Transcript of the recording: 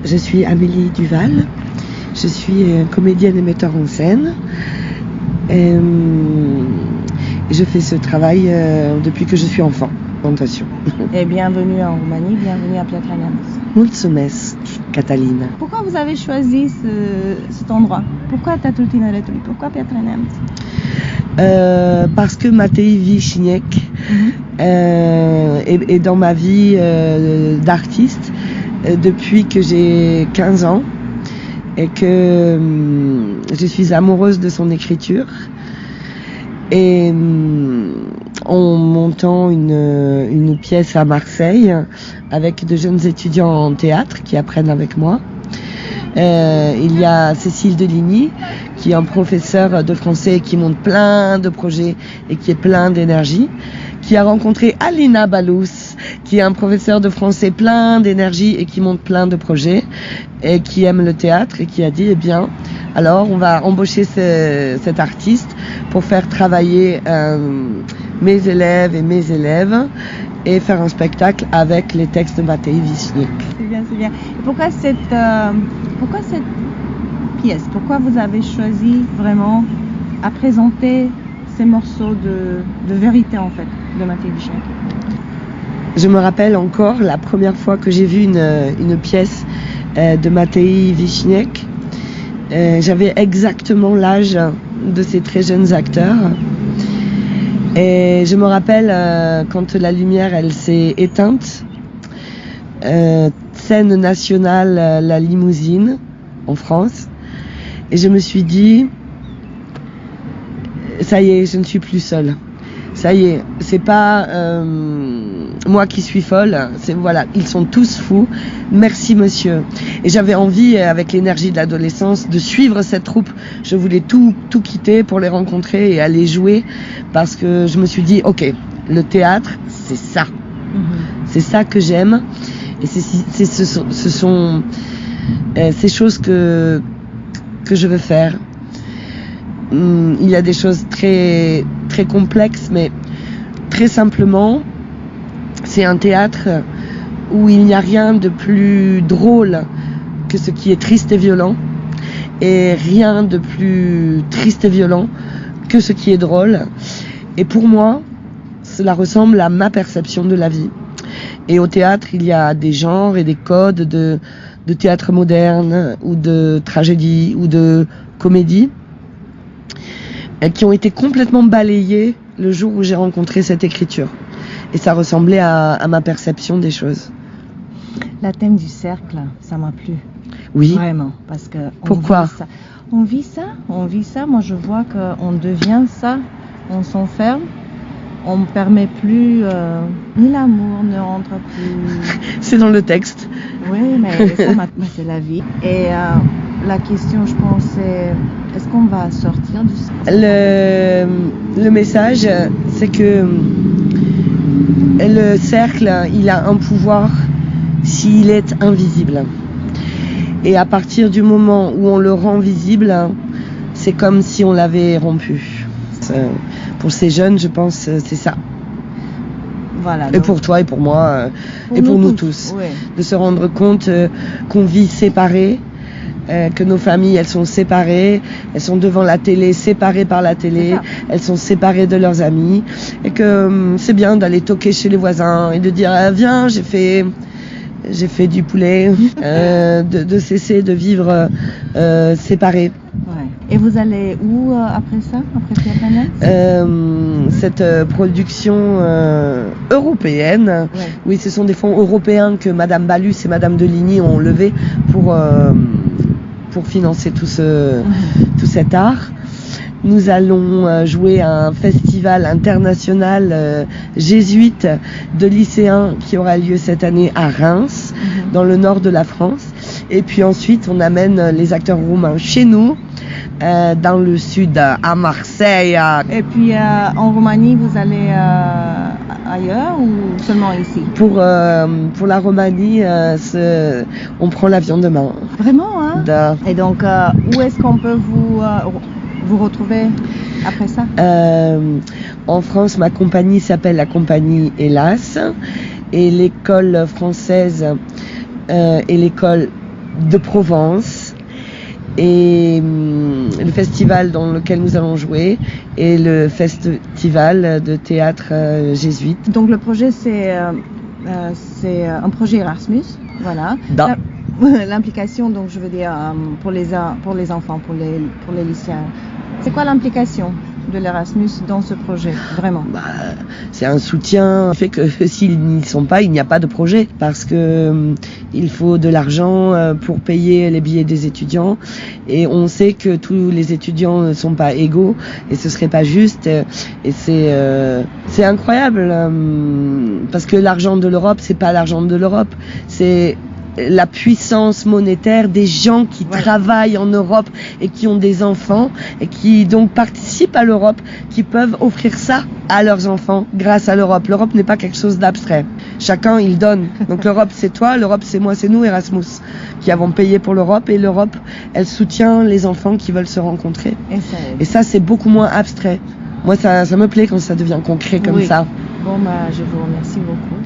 Je suis Amélie Duval, je suis comédienne et metteur en scène. Et je fais ce travail depuis que je suis enfant. Et bienvenue en Roumanie, bienvenue à Piatra Neamț. Mulțumesc, Catalina. Pourquoi vous avez choisi cet endroit? Pourquoi Teatrul Tineretului? Pourquoi Piatra Neamț? Parce que Matei Vișniec est dans ma vie d'artiste depuis que j'ai 15 ans et que je suis amoureuse de son écriture. Et en montant une pièce à Marseille avec de jeunes étudiants en théâtre qui apprennent avec moi. Il y a Cécile Deligny qui est un professeur de français qui monte plein de projets et qui est plein d'énergie, qui a rencontré Alina Balous qui est un professeur de français plein d'énergie et qui monte plein de projets et qui aime le théâtre et qui a dit alors on va embaucher cet artiste pour faire travailler mes élèves et mes élèves et faire un spectacle avec les textes de Matei Vișniec. C'est bien, c'est bien. Et pourquoi cette pièce? Pourquoi vous avez choisi vraiment à présenter ces morceaux de vérité en fait de Matei Vișniec? Je me rappelle encore la première fois que j'ai vu une pièce de Matei Vișniec. J'avais exactement l'âge de ces très jeunes acteurs. Et je me rappelle quand la lumière elle s'est éteinte, scène nationale La Limousine en France, et je me suis dit ça y est, je ne suis plus seule. Ça y est, c'est pas moi qui suis folle, c'est voilà, ils sont tous fous. Merci monsieur. Et j'avais envie, avec l'énergie de l'adolescence, de suivre cette troupe. Je voulais tout quitter pour les rencontrer et aller jouer parce que je me suis dit ok, le théâtre, c'est ça. C'est ça que j'aime et ce sont ces choses que je veux faire. Il y a des choses très très complexes, mais très simplement, c'est un théâtre où il n'y a rien de plus drôle que ce qui est triste et violent, et rien de plus triste et violent que ce qui est drôle. Et pour moi, cela ressemble à ma perception de la vie. Et au théâtre, il y a des genres et des codes de théâtre moderne, ou de tragédie, ou de comédie, qui ont été complètement balayés le jour où j'ai rencontré cette écriture. Et ça ressemblait à ma perception des choses. La thème du cercle, ça m'a plu. Oui. Vraiment, parce que pourquoi? On vit ça. Moi, je vois qu'on devient ça, on s'enferme, on ne permet plus, ni l'amour ne rentre plus. C'est dans le texte. Oui, mais ça, maintenant, c'est la vie. Et la question, je pense, c'est est-ce qu'on va sortir du cercle? Le message, c'est que le cercle, il a un pouvoir s'il est invisible. Et à partir du moment où on le rend visible, c'est comme si on l'avait rompu. Pour ces jeunes, je pense, c'est ça. Voilà, et pour toi et pour moi, et pour nous tous. Ouais. De se rendre compte qu'on vit séparés, que nos familles, elles sont séparées, elles sont devant la télé, séparées par la télé, elles sont séparées de leurs amis, et que c'est bien d'aller toquer chez les voisins et de dire viens, j'ai fait du poulet, de cesser de vivre séparés. Ouais. Et vous allez où après ça, après Piatra Neamț? Cette production européenne, oui, ce sont des fonds européens que Madame Balus et Madame Deligny ont levés pour financer tout cet art. Nous allons jouer à un festival international jésuite de lycéens qui aura lieu cette année à Reims, dans le nord de la France. Et puis ensuite, on amène les acteurs roumains chez nous, dans le sud, à Marseille. Et puis en Roumanie, vous allez ailleurs ou seulement ici? Pour la Roumanie, on prend l'avion demain. Vraiment, hein? Et donc, où est-ce qu'on peut vous retrouver après ça? En France, ma compagnie s'appelle la compagnie Hélas, et l'école française et l'école de Provence et le festival dans lequel nous allons jouer et le festival de théâtre jésuite. Donc le projet c'est un projet Erasmus, voilà. Da. L'implication, donc je veux dire pour les enfants, pour les lycéens. C'est quoi l'implication de l'Erasmus dans ce projet, vraiment? C'est un soutien, fait que s'ils n'y sont pas, il n'y a pas de projet, parce que il faut de l'argent pour payer les billets des étudiants, et on sait que tous les étudiants ne sont pas égaux, et ce serait pas juste, et c'est incroyable, parce que l'argent de l'Europe, c'est pas l'argent de l'Europe, c'est la puissance monétaire des gens qui travaillent en Europe et qui ont des enfants et qui donc participent à l'Europe, qui peuvent offrir ça à leurs enfants grâce à l'Europe. L'Europe n'est pas quelque chose d'abstrait. Chacun, il donne. Donc l'Europe, c'est toi, l'Europe, c'est moi, c'est nous, Erasmus, qui avons payé pour l'Europe, et l'Europe, elle soutient les enfants qui veulent se rencontrer. Et ça, c'est beaucoup moins abstrait. Moi, ça me plaît quand ça devient concret comme ça. Bon, je vous remercie beaucoup.